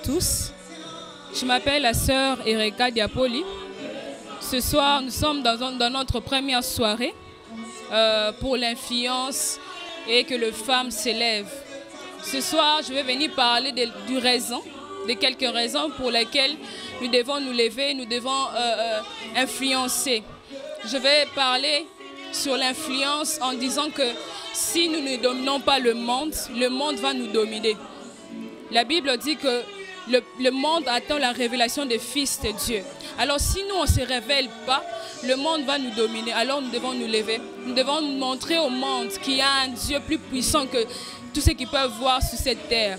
tous. Je m'appelle la sœur Erika Diapoli. Ce soir, nous sommes dans notre première soirée pour l'influence et que les femmes s'élèvent. Ce soir, je vais venir parler de quelques raisons pour lesquelles nous devons nous lever, nous devons influencer. Je vais parler sur l'influence en disant que si nous ne dominons pas le monde va nous dominer. La Bible dit que le monde attend la révélation des fils de Dieu. Alors si nous, on ne se révèle pas, le monde va nous dominer. Alors nous devons nous lever. Nous devons montrer au monde qu'il y a un Dieu plus puissant que tout ce qu'ils peuvent voir sur cette terre.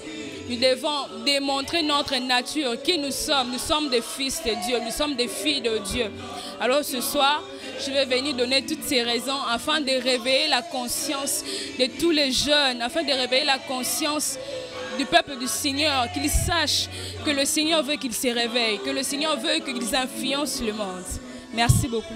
Nous devons démontrer notre nature, qui nous sommes. Nous sommes des fils de Dieu, nous sommes des filles de Dieu. Alors ce soir, je vais venir donner toutes ces raisons afin de réveiller la conscience de tous les jeunes, afin de réveiller la conscience du peuple du Seigneur, qu'ils sachent que le Seigneur veut qu'ils se réveillent, que le Seigneur veut qu'ils influencent le monde. Merci beaucoup.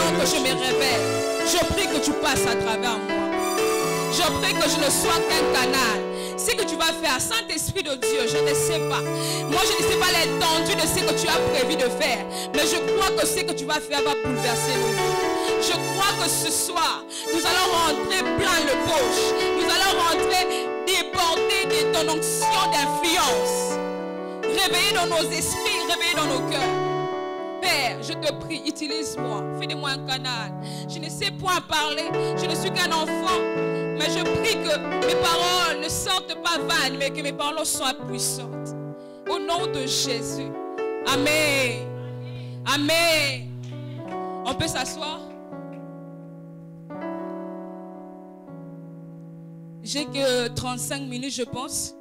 Que je me révèle, je prie que tu passes à travers moi. Je prie que je ne sois qu'un canal. Ce que tu vas faire, Saint-Esprit de Dieu, je ne sais pas. Moi, je ne sais pas l'étendue de ce que tu as prévu de faire. Mais je crois que ce que tu vas faire va bouleverser nos vies. Je crois que ce soir, nous allons rentrer plein le poche. Nous allons rentrer déborder de ton onction d'influence. Réveiller dans nos esprits, réveiller dans nos cœurs. Père, je te prie, utilise-moi, fais de moi un canal. Je ne sais point parler, je ne suis qu'un enfant, mais je prie que mes paroles ne sortent pas vaines, mais que mes paroles soient puissantes. Au nom de Jésus. Amen. Amen. On peut s'asseoir? J'ai que 35 minutes, je pense.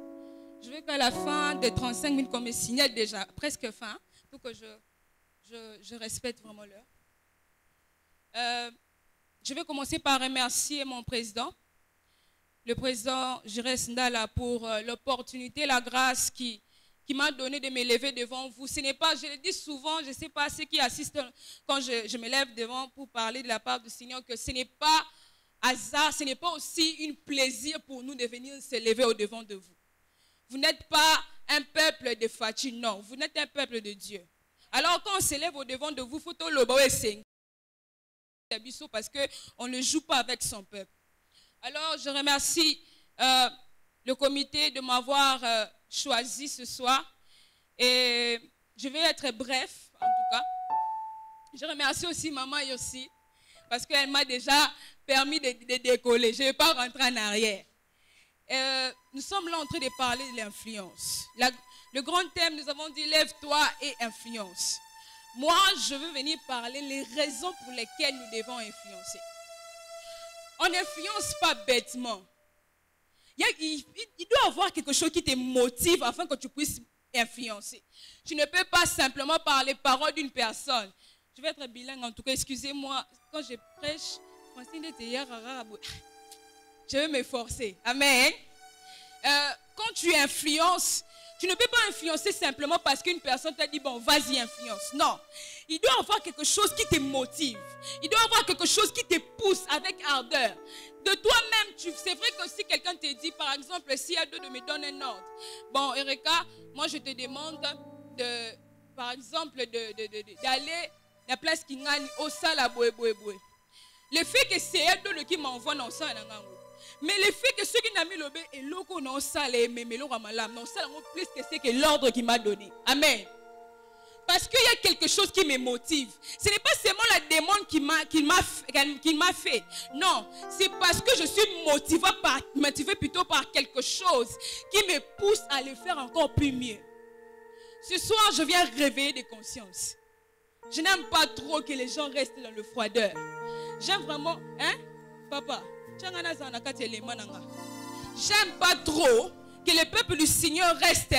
Je veux qu'à la fin des 35 minutes, qu'on me signale déjà, presque fin, pour que je respecte vraiment l'heure. Je vais commencer par remercier mon président, le président Jires Ndala, pour l'opportunité, la grâce qui m'a donné de me lever devant vous. Ce n'est pas, je le dis souvent, je ne sais pas ceux qui assistent quand je me lève devant pour parler de la part du Seigneur, que ce n'est pas hasard, ce n'est pas aussi un plaisir pour nous de venir se lever au-devant de vous. Vous n'êtes pas un peuple de Fati, non, vous n'êtes un peuple de Dieu. Alors quand on s'élève au-devant de vous, il faut tout le parce qu'on ne joue pas avec son peuple. Alors je remercie le comité de m'avoir choisi ce soir. Et je vais être bref en tout cas. Je remercie aussi Maman Yossi parce qu'elle m'a déjà permis de décoller. Je ne vais pas rentrer en arrière. Nous sommes là en train de parler de l'influence. Le grand thème, nous avons dit, lève-toi et influence. Moi, je veux venir parler les raisons pour lesquelles nous devons influencer. On n'influence pas bêtement. Il doit y avoir quelque chose qui te motive afin que tu puisses influencer. Tu ne peux pas simplement par les paroles d'une personne. Je vais être bilingue en tout cas, excusez-moi. Quand je prêche, je vais m'efforcer. Amen. Quand tu influences, tu ne peux pas influencer simplement parce qu'une personne t'a dit, bon, vas-y, influence. Non. Il doit y avoir quelque chose qui te motive. Il doit y avoir quelque chose qui te pousse avec ardeur. De toi-même, c'est vrai que si quelqu'un te dit, par exemple, si Ado me donne un ordre. Bon, Erika, moi je te demande, par exemple, d'aller la place Kingani au Sala Boé. Le fait que c'est Ado qui m'envoie dans ça, Mais le fait que ceux qui n'ont mis le bé et l'eau non salé, mais l'eau ramalam, non ça plus que c'est que l'ordre qu'il m'a donné. Amen. Parce qu'il y a quelque chose qui me motive. Ce n'est pas seulement la démon qui m'a fait. Non, c'est parce que je suis motivé plutôt par quelque chose qui me pousse à le faire encore plus mieux. Ce soir, je viens réveiller des consciences. Je n'aime pas trop que les gens restent dans le froideur. J'aime vraiment, hein, papa, j'aime pas trop que le peuple du Seigneur reste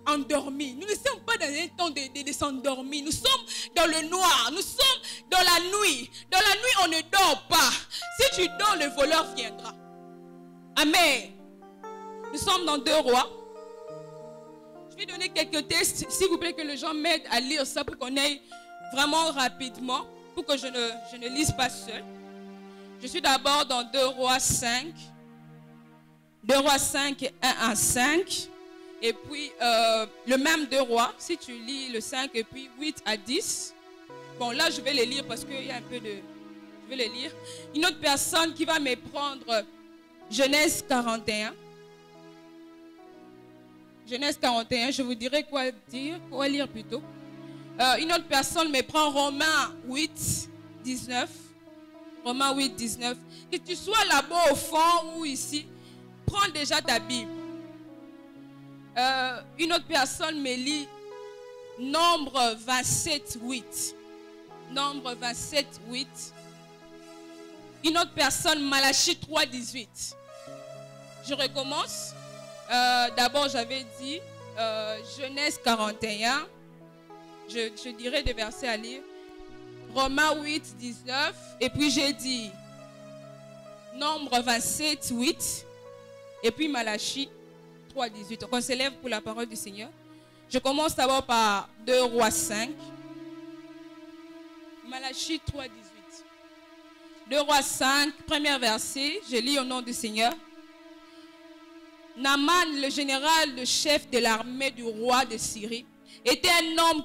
endormi. Nous ne sommes pas dans un temps de s'endormir. Nous sommes dans le noir. Nous sommes dans la nuit. Dans la nuit, on ne dort pas. Si tu dors, le voleur viendra. Amen. Nous sommes dans 2 Rois. Je vais donner quelques textes, s'il vous plaît, que les gens m'aident à lire ça pour qu'on aille vraiment rapidement, pour que je ne lise pas seul. Je suis d'abord dans 2 Rois 5. 2 Rois 5, 1 à 5. Et puis, le même 2 Rois, si tu lis le 5 et puis 8 à 10. Bon, là, je vais les lire parce qu'il y a un peu de... Je vais les lire. Une autre personne qui va me prendre Genèse 41. Genèse 41, je vous dirai quoi lire plutôt. Une autre personne me prend Romains 8, 19. Romains 8, 19. Que tu sois là-bas au fond ou ici, prends déjà ta Bible. Une autre personne me lit Nombre 27, 8. Nombre 27, 8. Une autre personne, Malachie 3, 18. Je recommence. D'abord, j'avais dit Genèse 41. Je dirais des versets à lire. Romains 8, 19. Et puis j'ai dit Nombre 27, 8. Et puis Malachie 3, 18. Donc on s'élève pour la parole du Seigneur. Je commence d'abord par 2 Rois 5. Malachie 3, 18. 2 Rois 5, premier verset. Je lis au nom du Seigneur. Naaman, le général, le chef de l'armée du roi de Syrie, était un homme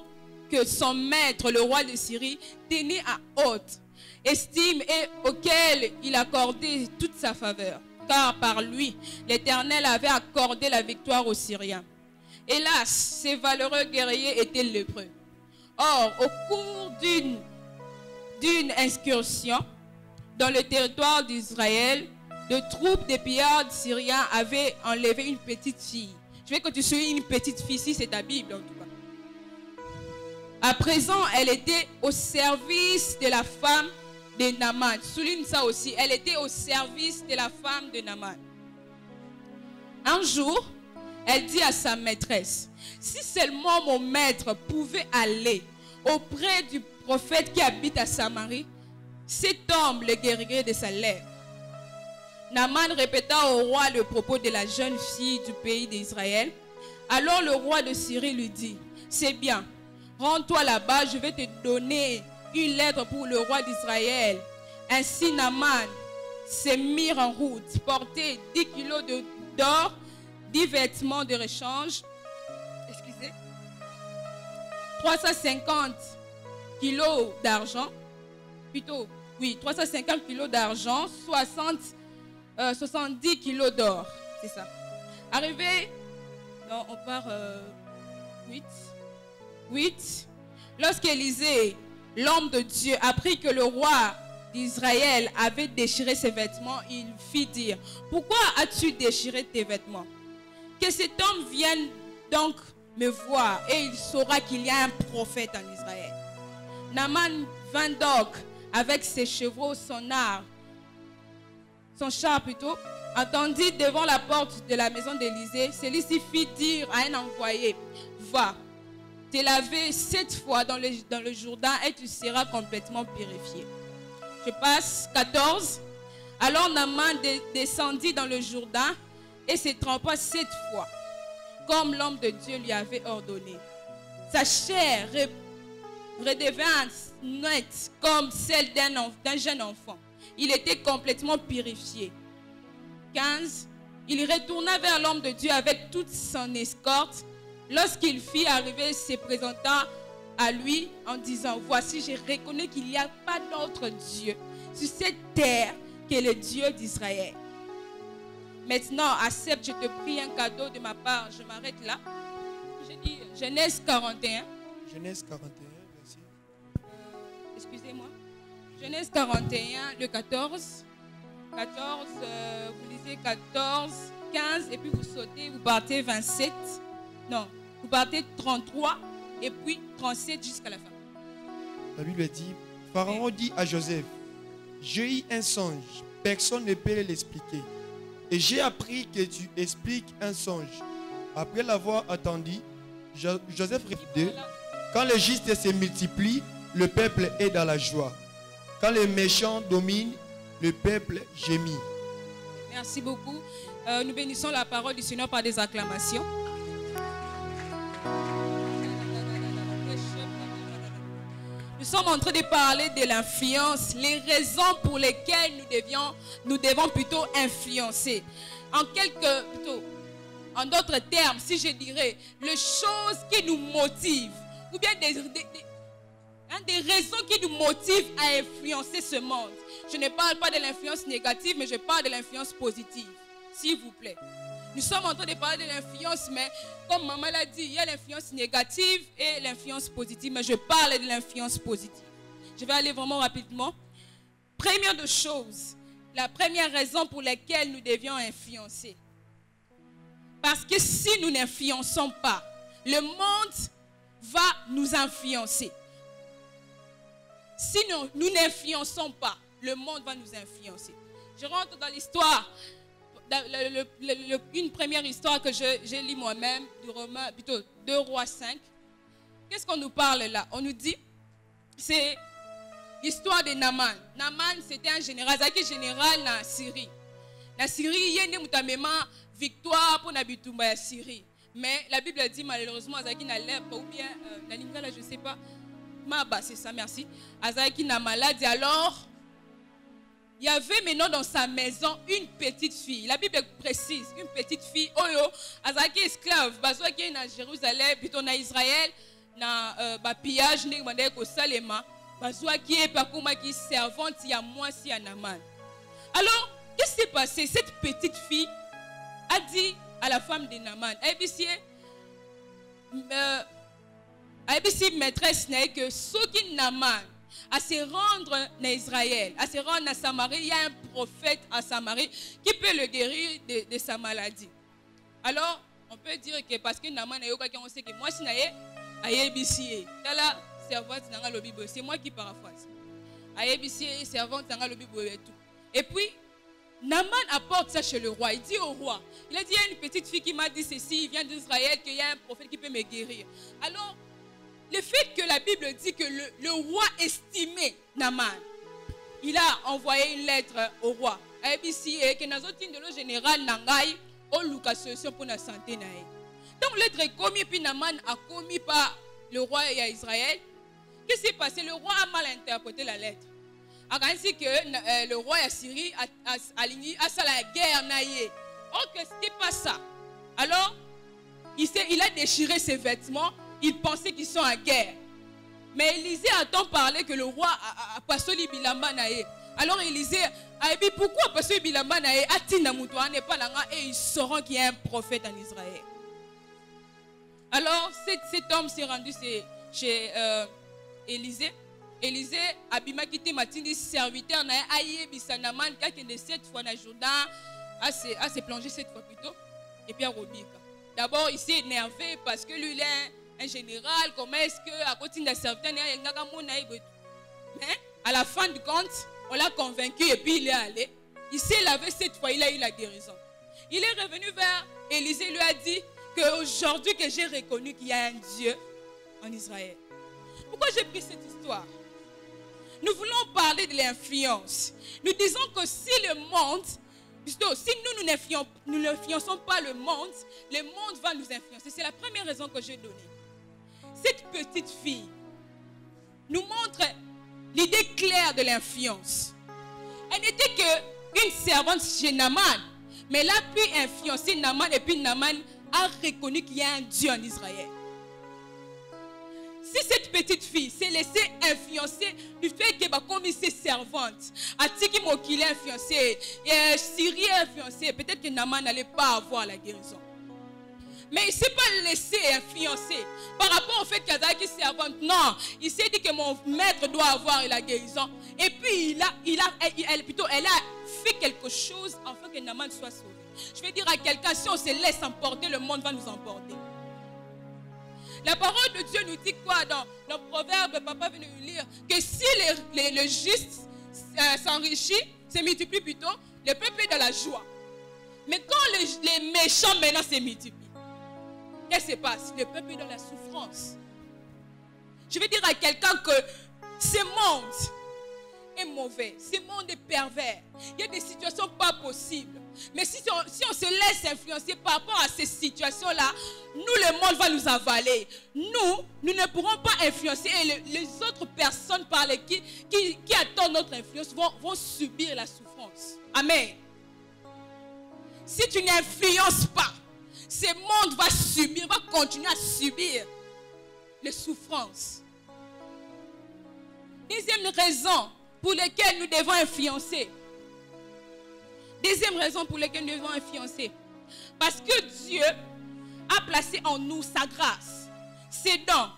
que son maître, le roi de Syrie, tenait à haute estime et auquel il accordait toute sa faveur. Car par lui, l'Éternel avait accordé la victoire aux Syriens. Hélas, ces valeureux guerriers étaient lépreux. Or, au cours d'une excursion dans le territoire d'Israël, de troupes des pillards syriens avaient enlevé une petite fille. Je veux que tu sois une petite fille, si c'est ta Bible en tout cas. À présent, elle était au service de la femme de Naaman. Souligne ça aussi. Elle était au service de la femme de Naaman. Un jour, elle dit à sa maîtresse, si seulement mon maître pouvait aller auprès du prophète qui habite à Samarie, cet homme le guérirait de sa lèvre. Naaman répéta au roi le propos de la jeune fille du pays d'Israël. Alors le roi de Syrie lui dit, c'est bien, rends-toi là-bas, je vais te donner une lettre pour le roi d'Israël. Ainsi Naaman s'est mis en route, portait 10 kilos d'or, 10 vêtements de rechange, 350 kilos d'argent, 350 kilos d'argent, 70 kilos d'or, c'est ça. Arrivé, non, on part 8. Lorsqu'Élisée, l'homme de Dieu, apprit que le roi d'Israël avait déchiré ses vêtements, il fit dire, pourquoi as-tu déchiré tes vêtements? Que cet homme vienne donc me voir et il saura qu'il y a un prophète en Israël. Naaman vint donc avec ses chevaux, son char plutôt, attendit devant la porte de la maison d'Élisée. Celui-ci fit dire à un envoyé, va, te laver 7 fois dans le Jourdain et tu seras complètement purifié. Je passe 14. Alors Naaman descendit dans le Jourdain et se trempa 7 fois, comme l'homme de Dieu lui avait ordonné. Sa chair redevint nette comme celle d'un jeune enfant. Il était complètement purifié. 15. Il retourna vers l'homme de Dieu avec toute son escorte. Lorsqu'il fit arriver, se présenta à lui en disant, voici, je reconnais qu'il n'y a pas d'autre Dieu sur cette terre que le Dieu d'Israël. Maintenant, accepte, je te prie, un cadeau de ma part. Je m'arrête là. J'ai dit Genèse 41. Genèse 41, merci. Excusez-moi. Genèse 41, le 14. 14, vous lisez 14, 15, et puis vous sautez, vous partez 27. Non, vous partez 33, et puis 37 jusqu'à la fin. La Bible dit, Pharaon dit à Joseph, j'ai eu un songe, personne ne peut l'expliquer. Et j'ai appris que tu expliques un songe. Après l'avoir entendu, Joseph répondit, quand les justes se multiplient, le peuple est dans la joie. Quand les méchants dominent, le peuple gémit. Merci beaucoup. Nous bénissons la parole du Seigneur par des acclamations. Nous sommes en train de parler de l'influence, les raisons pour lesquelles nous devons plutôt influencer. En d'autres termes, si je dirais, les choses qui nous motivent, ou bien des raisons qui nous motivent à influencer ce monde. Je ne parle pas de l'influence négative, mais je parle de l'influence positive, s'il vous plaît. Nous sommes en train de parler de l'influence, mais comme maman l'a dit, il y a l'influence négative et l'influence positive, mais je parle de l'influence positive. Je vais aller vraiment rapidement. Première de choses, la première raison pour laquelle nous devions influencer. Parce que si nous n'influençons pas, le monde va nous influencer. Si nous n'influençons pas, le monde va nous influencer. Je rentre dans l'histoire, une première histoire que j'ai lue moi-même, du roman, plutôt 2 Rois 5. Qu'est-ce qu'on nous parle là? On nous dit, c'est l'histoire de Naaman. Naaman, c'était un général, général en Syrie. La Syrie, il y a une victoire pour la bitumba de Syrie. Mais la Bible dit malheureusement, Azaki n'a lèpre ou bien la lingala, je ne sais pas. Maba, c'est ça, merci. Azaki n'a maladie. Alors, il y avait maintenant dans sa maison une petite fille. La Bible précise, une petite fille. Oyo, Azaki esclave. Bazoa qui est dans Jérusalem, plutôt dans Israël, dans pillage, n'est pas qu'au Salema. Bazoa qui est pas comme qui servante, il y a moi, si à Naaman. Alors, qu'est-ce qui s'est passé? Cette petite fille a dit à la femme de Naaman, ABC maîtresse n'est que ce qui Naaman à se rendre en Israël, à se rendre à Samarie, il y a un prophète à Samarie qui peut le guérir de sa maladie. Alors, on peut dire que parce que Naaman on sait que moi si naye ABC, là servante dans le Bible, c'est moi qui paraphrase. ABC servante dans le Bible et tout. Et puis Naaman apporte ça chez le roi. Il dit au roi, il a dit, il y a une petite fille qui m'a dit ceci, il vient d'Israël, qu'il y a un prophète qui peut me guérir. Alors, le fait que la Bible dit que le roi estimait Naaman, il a envoyé une lettre au roi. ABC, que nous avons le général Nangai, au Lucas solution pour la santé. Donc, lettre est commise, puis Naaman a commis par le roi et à Israël. Qu'est-ce qui s'est passé? Le roi a mal interprété la lettre. Ainsi que le roi de Syrie a la guerre. Or que ce n'était pas ça. Alors, il a déchiré ses vêtements. Il pensait qu'ils sont en guerre. Mais Élisée attend parler que le roi a passé l'Ibilamba naé. Alors Élisée a dit pourquoi passer l'Ibilamba naé a tina mutouane n'est pas là et ils sauront qu'il y a un prophète en Israël. Alors cet homme s'est rendu chez Élisée. Élisée abima quitté matindi serviteur na ayebisa Naaman kakende 7 fois na Jourdain a se plongé 7 fois plutôt et puis à Robika. D'abord il s'est énervé parce que lui il est un général, comment est-ce que à côté de serviteur mais à la fin du compte on l'a convaincu et puis il est allé. Il s'est lavé 7 fois, il a eu la guérison. Il est revenu vers Élisée, lui a dit qu'aujourd'hui que j'ai reconnu qu'il y a un Dieu en Israël. Pourquoi j'ai pris cette histoire? Nous voulons parler de l'influence. Nous disons que si le monde, si nous n'influençons pas le monde va nous influencer. C'est la première raison que j'ai donnée. Cette petite fille nous montre l'idée claire de l'influence. Elle n'était qu'une servante chez Naaman, mais elle a pu influencer Naaman et puis Naaman a reconnu qu'il y a un Dieu en Israël. Si cette petite fille s'est laissée influencer du fait qu'elle va comme ses servantes, Atiki Mokile influencé, Syrie influencé, peut-être que Naaman n'allait pas avoir la guérison. Mais il ne s'est pas laissé influencer par rapport au fait qu'elle est servante. Non, il s'est dit que mon maître doit avoir la guérison. Et puis elle a fait quelque chose afin que Naaman soit sauvé. Je vais dire à quelqu'un, si on se laisse emporter, le monde va nous emporter. La parole de Dieu nous dit quoi dans le proverbe, papa vient de nous lire, que si le juste s'enrichit, se multiplie plutôt, le peuple est dans la joie. Mais quand les méchants maintenant se multiplient, qu'est-ce qui se passe? Le peuple est dans la souffrance. Je vais dire à quelqu'un que ce monde est mauvais, ce monde est pervers. Il y a des situations pas possibles. Mais si on se laisse influencer par rapport à ces situations-là, nous, le monde va nous avaler. Nous ne pourrons pas influencer. Et les autres personnes par qui attendent notre influence vont subir la souffrance. Amen. Si tu n'influences pas, ce monde va continuer à subir les souffrances. Deuxième raison pour laquelle nous devons influencer. Deuxième raison pour laquelle nous devons influencer. Parce que Dieu a placé en nous sa grâce, ses dons,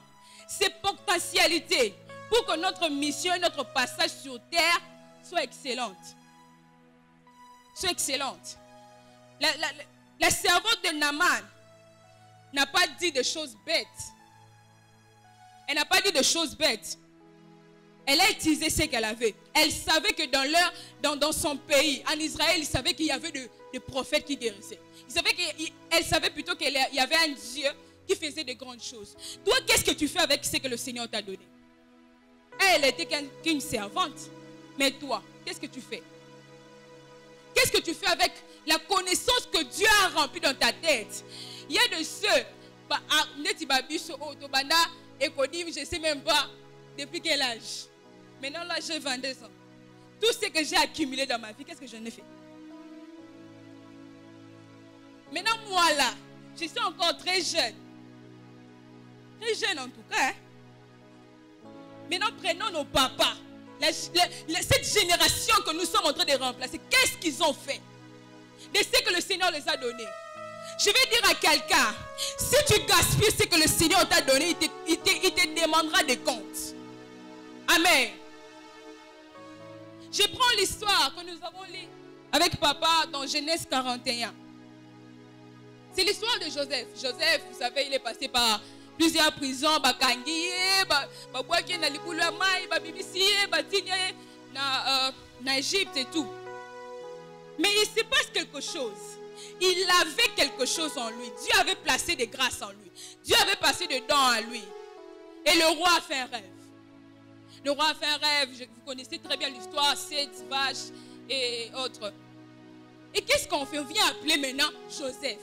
ses potentialités pour que notre mission et notre passage sur terre soient excellentes. Soient excellentes. La servante de Naaman n'a pas dit de choses bêtes. Elle n'a pas dit de choses bêtes. Elle a utilisé ce qu'elle avait. Elle savait que dans son pays, en Israël, il savait qu'il y avait des prophètes qui guérissaient. Elle savait plutôt qu'il y avait un Dieu qui faisait de grandes choses. Toi, qu'est-ce que tu fais avec ce que le Seigneur t'a donné? Elle était qu'une servante. Mais toi, qu'est-ce que tu fais? Qu'est-ce que tu fais avec la connaissance que Dieu a remplie dans ta tête? Il y a de ceux, je ne sais même pas depuis quel âge. Maintenant, là, j'ai 22 ans. Tout ce que j'ai accumulé dans ma vie, qu'est-ce que j'en ai fait? Maintenant, moi, là, je suis encore très jeune. Très jeune, en tout cas. Hein? Maintenant, prenons nos papas. Cette génération que nous sommes en train de remplacer, qu'est-ce qu'ils ont fait? De ce que le Seigneur les a donné. Je vais dire à quelqu'un, si tu gaspilles ce que le Seigneur t'a donné, il te demandera des comptes. Amen. Je prends l'histoire que nous avons lue avec papa dans Genèse 41. C'est l'histoire de Joseph. Joseph, vous savez, il est passé par plusieurs prisons, en Égypte et tout. Mais il se passe quelque chose. Il avait quelque chose en lui. Dieu avait placé des grâces en lui. Dieu avait placé des dons en lui. Et le roi a fait un rêve. Le roi a fait un rêve. Vous connaissez très bien l'histoire. 7 vaches et autres. Et qu'est-ce qu'on fait? On vient appeler maintenant Joseph.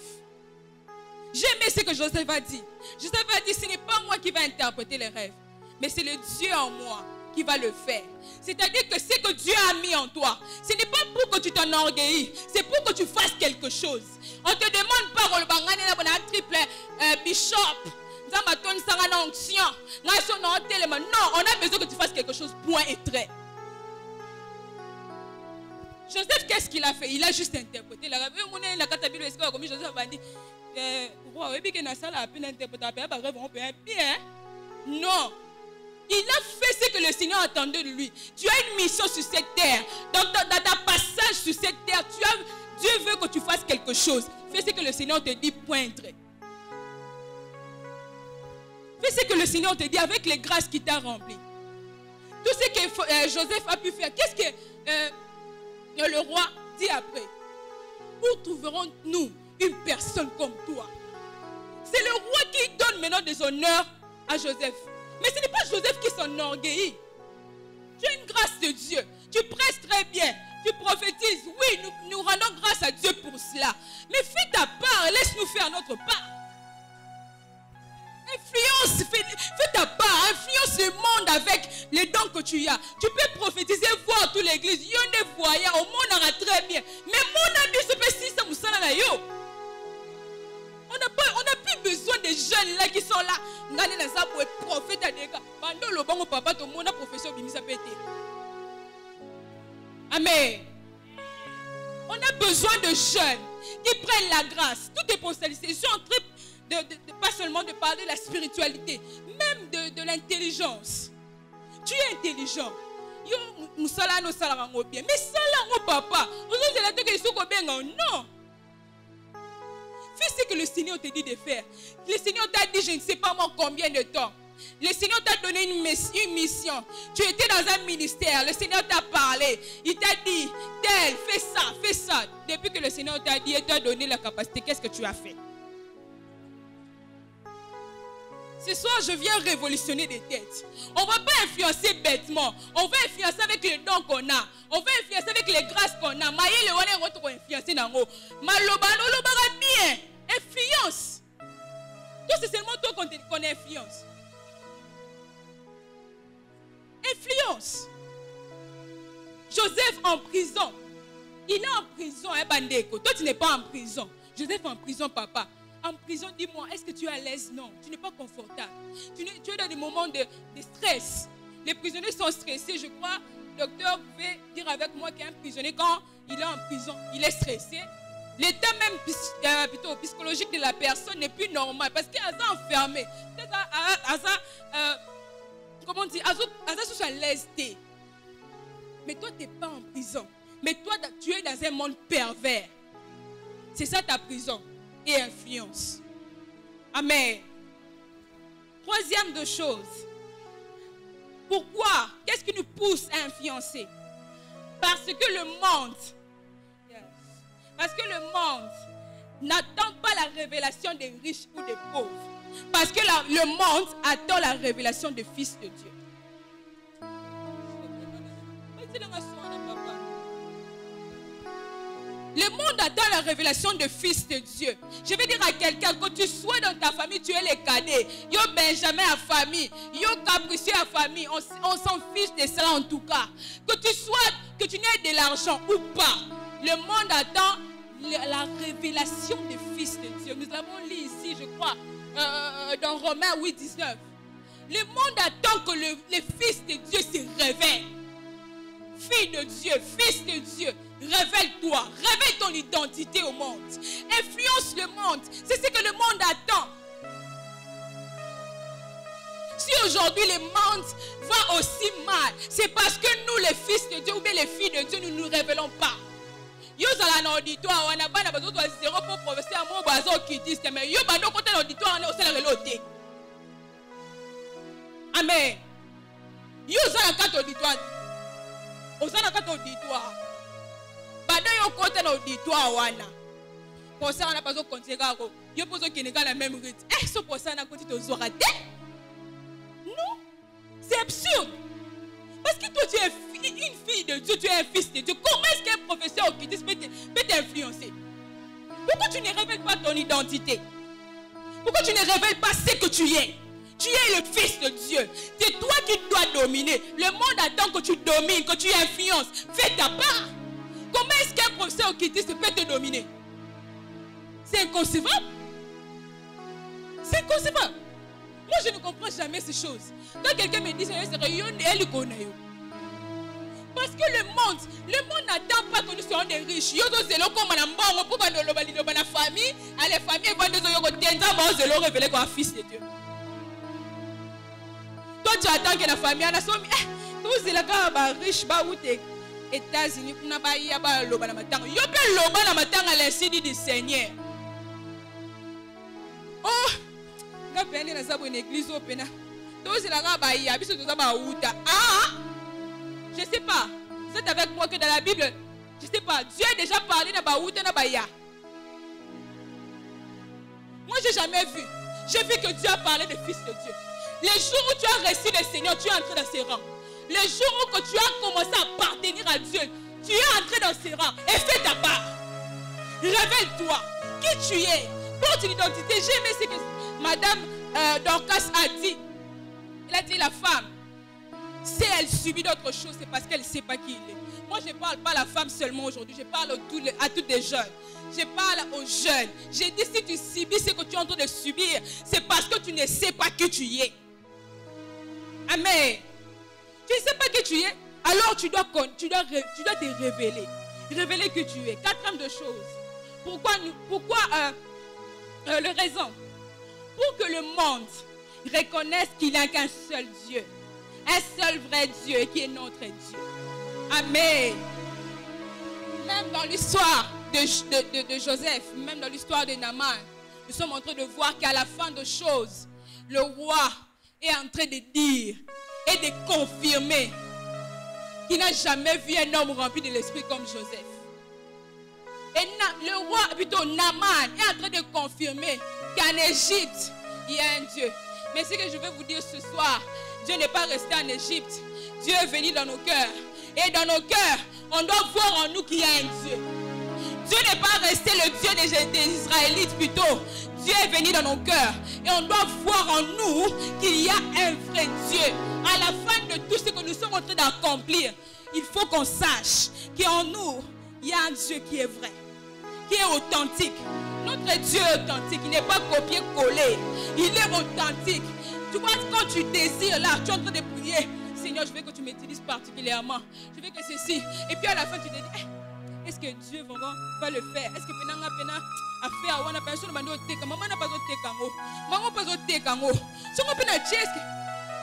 J'aimais ce que Joseph a dit. Joseph a dit, ce n'est pas moi qui va interpréter les rêves, mais c'est le Dieu en moi qui va le faire. C'est-à-dire que ce que Dieu a mis en toi, ce n'est pas pour que tu t'enorgueillis, c'est pour que tu fasses quelque chose. On ne te demande pas un triple bishop. Non, on a besoin que tu fasses quelque chose, point et trait. Joseph, qu'est-ce qu'il a fait? Il a juste interprété. Joseph a dit, non. Il a fait ce que le Seigneur attendait de lui. Tu as une mission sur cette terre. Dans ta passage sur cette terre, Dieu veut que tu fasses quelque chose. Fais ce que le Seigneur te dit, point et trait. Fais ce que le Seigneur te dit avec les grâces qu'il t'a remplies. Tout ce que Joseph a pu faire, qu'est-ce que le roi dit après? Où trouverons-nous une personne comme toi? C'est le roi qui donne maintenant des honneurs à Joseph. Mais ce n'est pas Joseph qui s'enorgueillit. Tu as une grâce de Dieu. Tu prêches très bien. Tu prophétises. Oui, nous rendons grâce à Dieu pour cela. Mais fais ta part. Laisse-nous faire notre part. Influence, fais ta part. Influence le monde avec les dons que tu as. Tu peux prophétiser, voir toute l'église. Il y a des voyants. Au monde aura très bien. Mais mon ami se fait si ça moussana na yo. On n'a plus besoin des jeunes là qui sont là. ngane na sapo prophète adeka bando lo bango papa to mona profession bimisa pété. Amen. On a besoin de jeunes qui prennent la grâce. Tout est potentialisé. Je suis en train de pas seulement de parler de la spiritualité, même de l'intelligence. Tu es intelligent. Yo musala no sala ngo bien. Mais sala ngo papa. Aujourd'hui la teke soko benga non. Fais ce que le Seigneur te dit de faire. Le Seigneur t'a dit je ne sais pas moi combien de temps. Le Seigneur t'a donné une mission. Tu étais dans un ministère. Le Seigneur t'a parlé. Il t'a dit, tel, fais ça, fais ça. Depuis que le Seigneur t'a dit et t'a donné la capacité, qu'est-ce que tu as fait? Ce soir, je viens révolutionner des têtes. On ne va pas influencer bêtement. On va influencer avec les dons qu'on a. On va influencer avec les grâces qu'on a. Maïe le wane roto ko influencer nango. Maloba no loba bien. Influence. Toi, c'est seulement toi qu'on influence. Influence. Joseph en prison. Il est en prison, hein, Bandeko. Toi, tu n'es pas en prison. Joseph en prison, papa. En prison, dis-moi, est-ce que tu es à l'aise? Non, tu n'es pas confortable. Tu es dans des moments de stress. Les prisonniers sont stressés. Je crois, le docteur pouvait dire avec moi qu'un prisonnier, quand il est en prison, il est stressé. L'état même plutôt psychologique de la personne n'est plus normal parce qu'il est enfermé. Comment on dit, sous à l'aise. Mais toi, tu n'es pas en prison. Mais toi, tu es dans un monde pervers. C'est ça ta prison. Et influence. Amen. Troisième de choses. Pourquoi? Qu'est-ce qui nous pousse à influencer? Parce que le monde, n'attend pas la révélation des riches ou des pauvres. Parce que le monde attend la révélation des fils de Dieu. Le monde attend la révélation des fils de Dieu. Je vais dire à quelqu'un, que tu sois dans ta famille, tu es les cadets. Yo Benjamin à famille, yo capricieux à famille. On s'en fiche de cela en tout cas. Que tu n'aies de l'argent ou pas. Le monde attend la révélation des fils de Dieu. Nous avons lu ici, je crois, dans Romains 8, 19. Le monde attend que les fils de Dieu se révèlent. Fille de Dieu, fils de Dieu, révèle-toi, révèle ton identité au monde. Influence le monde. C'est ce que le monde attend. Si aujourd'hui le monde va aussi mal, c'est parce que nous, les fils de Dieu ou bien les filles de Dieu, nous ne nous révélons pas. Yo zala na auditoire wana bana bazo to zéro pour professeur mo bazo kitiste mais yo bando côté l'auditoire na osala reloté. Amen. Yo zala carte auditoire. Osala carte auditoire. Bando yo côté l'auditoire wana. Pour ça on a pas besoin continuer kako. Yo pozo kineka la même rite. Ce pour ça na côté to zorate. Non. C'est absurde. Parce que toi tu es une fille de Dieu, tu es un fils de Dieu. Comment est-ce qu'un professeur occultiste peut t'influencer? Pourquoi tu ne révèles pas ton identité? Pourquoi tu ne révèles pas ce que tu es? Tu es le fils de Dieu. C'est toi qui dois dominer. Le monde attend que tu domines, que tu influences. Fais ta part. Comment est-ce qu'un professeur occultiste peut te dominer? C'est inconcevable. C'est inconcevable. Moi, je ne comprends jamais ces choses. Quand quelqu'un me dit, elle connaît. Parce que le monde n'attend pas que nous soyons des riches. Yo do zelo comme na mbongo pour ba noloba liloba na famille, les familles vont des yo tenda ba zelo révéler comme fils de Dieu. Toi tu attends que la famille ana somi tous zela ka ba riche ba outé États-Unis kuna ba ya ba loba na matanga. Yo pe loba na matanga l'incide du Seigneur. Oh, nga pende na zabo une église opena. Tous zela ka ba ya biso to ba outa. Je ne sais pas. Vous êtes avec moi que dans la Bible, je ne sais pas. Dieu a déjà parlé de Baouta na Baya. Moi, je n'ai jamais vu. J'ai vu que Dieu a parlé des fils de Dieu. Les jours où tu as reçu le Seigneur, tu es entré dans ses rangs. Les jours où tu as commencé à appartenir à Dieu, tu es entré dans ses rangs et fais ta part. Révèle-toi. Qui tu es? Porte une identité. J'ai aimé ce que Madame Dorcas a dit. Elle a dit la femme. Si elle subit d'autres choses, c'est parce qu'elle ne sait pas qui il est. Moi, je ne parle pas à la femme seulement aujourd'hui. Je parle à tous les jeunes. Je parle aux jeunes. J'ai dit, si tu subis ce que tu es en train de subir, c'est parce que tu ne sais pas qui tu es. Amen. Tu ne sais pas qui tu es, alors tu dois te révéler. Révéler qui tu es. Quatrième de choses. Pourquoi le raison? Pour que le monde reconnaisse qu'il n'y a qu'un seul Dieu. Un seul vrai Dieu qui est notre Dieu. Amen. Même dans l'histoire de Joseph, même dans l'histoire de Naaman, nous sommes en train de voir qu'à la fin de choses, le roi est en train de dire et de confirmer qu'il n'a jamais vu un homme rempli de l'esprit comme Joseph. Et le roi, plutôt Naaman, est en train de confirmer qu'en Égypte, il y a un Dieu. Mais ce que je veux vous dire ce soir, Dieu n'est pas resté en Égypte. Dieu est venu dans nos cœurs. Et dans nos cœurs, on doit voir en nous qu'il y a un Dieu. Dieu n'est pas resté le Dieu des Israélites plutôt. Dieu est venu dans nos cœurs. Et on doit voir en nous qu'il y a un vrai Dieu. À la fin de tout ce que nous sommes en train d'accomplir, il faut qu'on sache qu'en nous, il y a un Dieu qui est vrai, qui est authentique. Notre Dieu est authentique, il n'est pas copié-collé. Il est authentique. Tu vois, quand tu désires là, tu es en train de prier. Seigneur, je veux que tu m'utilises particulièrement. Je veux que ceci. Et puis à la fin, tu te dis, est-ce que Dieu vraiment va le faire? Est-ce que Penanga Pena a fait à Wana personne m'a dit maman n'a pas ôté kango. Maman pas ôté kango. Si on peut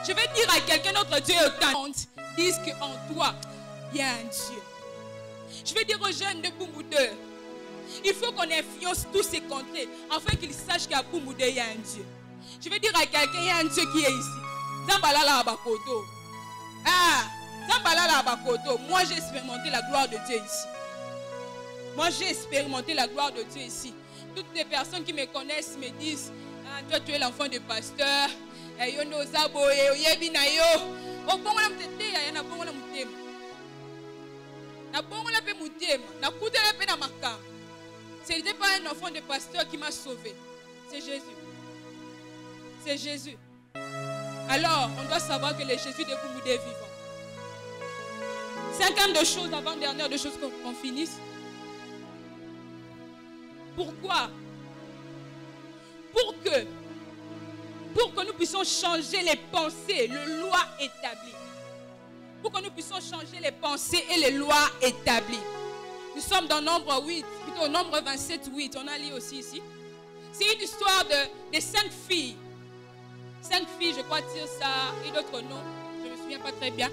je vais dire à quelqu'un notre Dieu est authentique. Disent qu'en toi, il y a un Dieu. Je vais dire aux jeunes de Boumoudeux, il faut qu'on influence tous ces contrées afin qu'ils sachent qu'à Boumoudeux, il y a un Dieu. Je vais dire à quelqu'un, il y a un Dieu qui est ici. Zambalala Abakoto. Zambalala Abakoto. Moi, j'ai expérimenté la gloire de Dieu ici. Moi, j'ai expérimenté la gloire de Dieu ici. Toutes les personnes qui me connaissent me disent, toi, tu es l'enfant du pasteur. Ce n'était pas un enfant de pasteur qui m'a sauvé. C'est Jésus. C'est Jésus. Alors, on doit savoir que le Jésus de Boumoudé est vivant. Cinquième de choses, avant-dernière de choses qu'on finisse. Pourquoi? Pour que nous puissions changer les pensées, les lois établies. Pour que nous puissions changer les pensées et les lois établies. Nous sommes dans Nombre 8, plutôt Nombre 27, 8. On a lu aussi ici. C'est une histoire de 5 filles. 5 filles, je crois dire ça, et d'autres noms. Je ne me souviens pas très bien.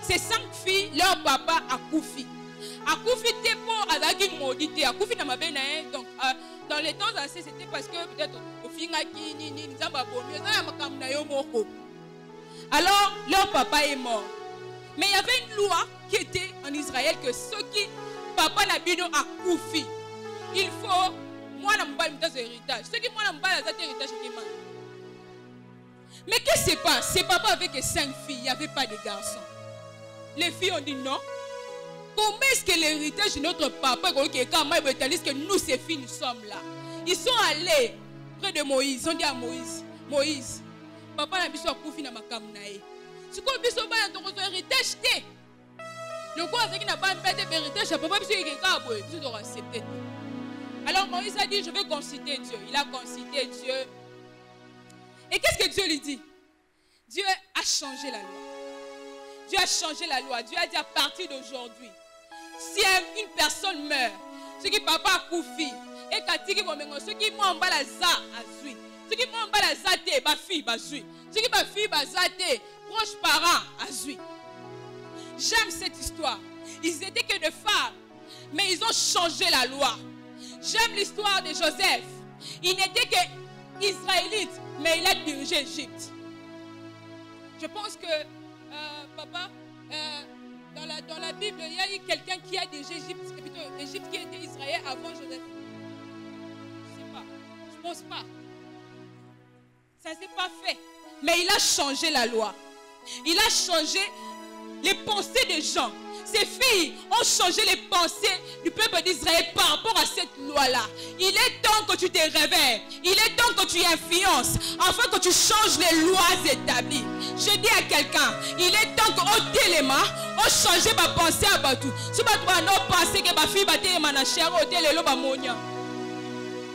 Ces 5 filles, leur papa a Koufi. Akoufi était pour Azaki maudité. Akoufi n'a pas bien. Donc, dans les temps anciens, c'était parce que peut-être au Fingaki, alors, leur papa est mort. Mais il y avait une loi qui était en Israël que ceux qui, papa n'a bien à Koufi, il faut, moi, je n'ai pas d'héritage. Ceux qui, moi, je n'ai pas d'héritage, c'est mal. Mais qu'est-ce qui se passe? C'est papa avec 5 filles, il n'y avait pas de garçons. Les filles ont dit non. Comment est-ce que l'héritage de notre papa, que nous, ces filles, nous sommes là? Ils sont allés près de Moïse. Ils ont dit à Moïse, Moïse, papa n'a pas de na makamnae. Si vous avez un héritage, le quoi avec qui n'a pas un héritage, papa doit accepter. Alors Moïse a dit, je vais consulter Dieu. Il a consulté Dieu. Et qu'est-ce que Dieu lui dit? Dieu a changé la loi. Dieu a changé la loi. Dieu a dit à partir d'aujourd'hui, si une personne meurt, ce qui papa a Koufi, et Katiki Momengo, ce qui m'a en bas la za a zui, ce qui m'a en bas la zate, ma fille a zui, ce qui ma fille a zate, proche parent a zui. J'aime cette histoire. Ils étaient que des femmes, mais ils ont changé la loi. J'aime l'histoire de Joseph. Il n'était qu'Israélite, mais il a dirigé l'Égypte. Je pense que, papa, dans la Bible, il y a eu quelqu'un qui a dirigé l'Égypte qui était Israël avant Joseph. Je ne sais pas. Je ne pense pas. Ça ne s'est pas fait. Mais il a changé la loi. Il a changé les pensées des gens. Ces filles ont changé les pensées du peuple d'Israël par rapport à cette loi-là. Il est temps que tu te réveilles. Il est temps que tu influences afin que tu changes les lois établies. Je dis à quelqu'un, il est temps que au téléma, on change ma pensée à Batou. Si Batou a non pensé que ma fille va te manger au télélo ba monia.